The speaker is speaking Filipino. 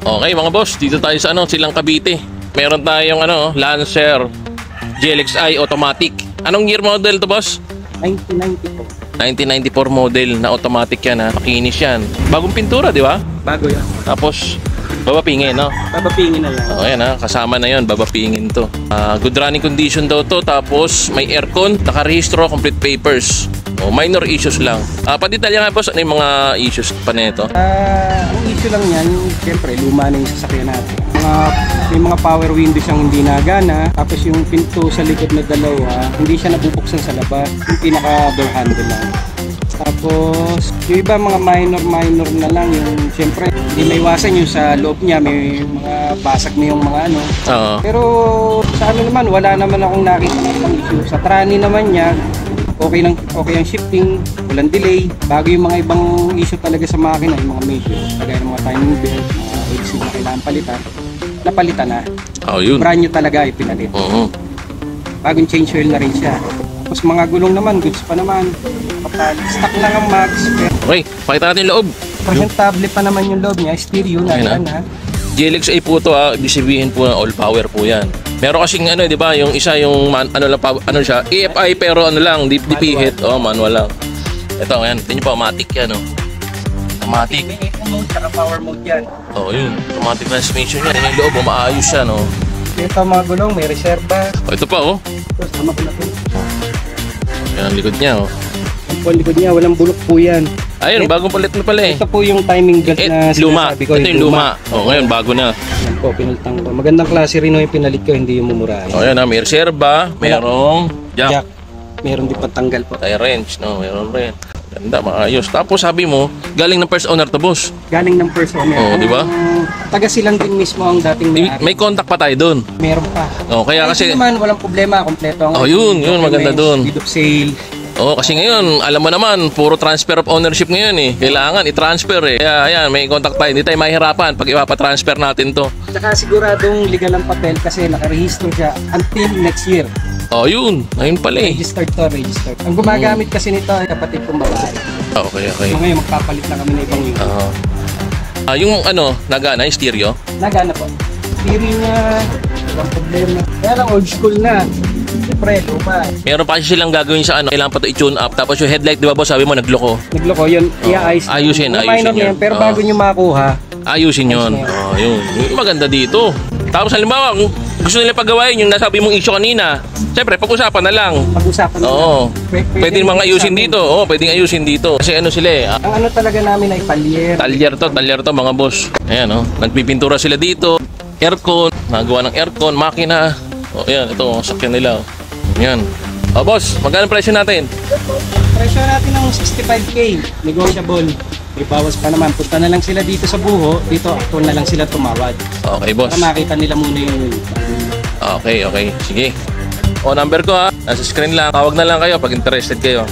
Okay mga boss, dito tayo sa Silang Cavite. Meron tayong Lancer GLXi automatic. Anong year model to boss? 1994. 1994 model na automatic yan ha. Makinis yan. Bagong pintura, di ba? Bago yan. Tapos babapingin, no? Babapingin na lang. Ayan ha, kasama na yon, babapingin to. Good running condition daw to. Tapos may aircon, nakarehistro, complete papers. Minor issues lang. Paditalya nga boss, ano yung mga issues pa nito? Ang issue lang yan, siyempre luma na yung sasakyan natin. May mga power window siyang hindi nagana. Tapos yung pinto sa likod na dalawa, hindi siya nabubuksan sa labas. Yung pinaka door handle lang. Tapos yung iba mga minor na lang. Yung siyempre hindi may iwasan yung sa loob niya. May mga basag na yung mga Pero sa naman, wala naman akong nakita ng issue. Sa trani naman niya, okay ang shifting, walang delay. Bago yung mga ibang issue talaga sa makina, yung mga major, kagaya ng mga timing belt, mga AC na kailangan palitan, napalitan na. Yun. Brand new talaga ipinalit. Bagong change oil na rin siya. Tapos mga gulong naman, goods pa naman. Stock lang ang max. Okay, pakita natin yung loob. Presentable pa naman yung loob niya, stereo na yan ha. GLXi po to ibig sabihin po na all power po yan. Meron kasing di ba, yung isa yung siya, EFI pero di pihit, manual lang. Ito, ayan, tingnan niyo pa, automatic yan, Automatic. May eco mode, saka power mode yan. Yun, automatic transmission yan. Yung loob, maayos siya, Ito mga gulong, may reserva. Ito pa, Ito, sama ko na ito. Yan ang likod niya, Ang likod niya, walang bulok po yan. Ayun, bagong palit na pala Ito po yung timing belt na luma. sinasabi ko. Ito yung luma. Ngayon, bago na. Yan po, pinultang ko. Magandang klase rin yung pinalit ko, hindi yung mumurahin. Ayan may reserva, merong jack. Meron din patanggal po. Tire wrench, meron rin. Ganda, maayos. Tapos sabi mo, galing ng first owner to boss. Galing ng first owner. Di ba? Taga Silang din mismo ang dating may-ari. May contact pa tayo doon. Meron pa. Kaya kasi naman, walang problema, kompleto ang yun, maganda doon. Speed of sale. Kasi ngayon, alam mo naman, puro transfer of ownership ngayon Kailangan i-transfer Kaya ayan, may contact tayo. Hindi tayo mahirapan pag ipapatransfer natin to. Tsaka siguradong legal ang papel kasi nakarehistro siya until next year. Yun. Ayun pala Registered. Ang gumagamit kasi nito ay kapatid kong babae. Okay. So ngayon, magpapalit na kami ng ibang unit. Yung nagana, yung stereo? Nagana po. Stereo niya, walang problema. Kaya lang old school na. Siyempre, luma. Meron pa silang gagawin sa kailangan pa ito i-tune up. Tapos yung headlight, di ba boss, sabi mo, nagloko. Nagloko yun, ayusin minor yun. Yan, pero bago nyo makuha, ayusin yun. Yun. Yung maganda dito. Tapos halimbawa, kung gusto nila pagawain yung nasabi mong issue kanina, siyempre, pag-usapan na lang. Pwede mga ayusin dito. Pwedeng ayusin dito. Kasi sila Ang talaga namin ay talyer. Talyer to mga boss. Ayan nagpipintura sila dito. Aircon, nagawa ng aircon, makina. Ayan, ito sakyan nila. Ayan. Boss, magkano presyo natin? Presyo natin ng 65K. Negotiable. May bawas pa naman. Punta na lang sila dito sa Buho. Dito, actual na lang sila tumawad. Okay, boss. Para makita nila muna yung Okay. Sige. Number ko nasa screen lang. Tawag na lang kayo pag interested kayo.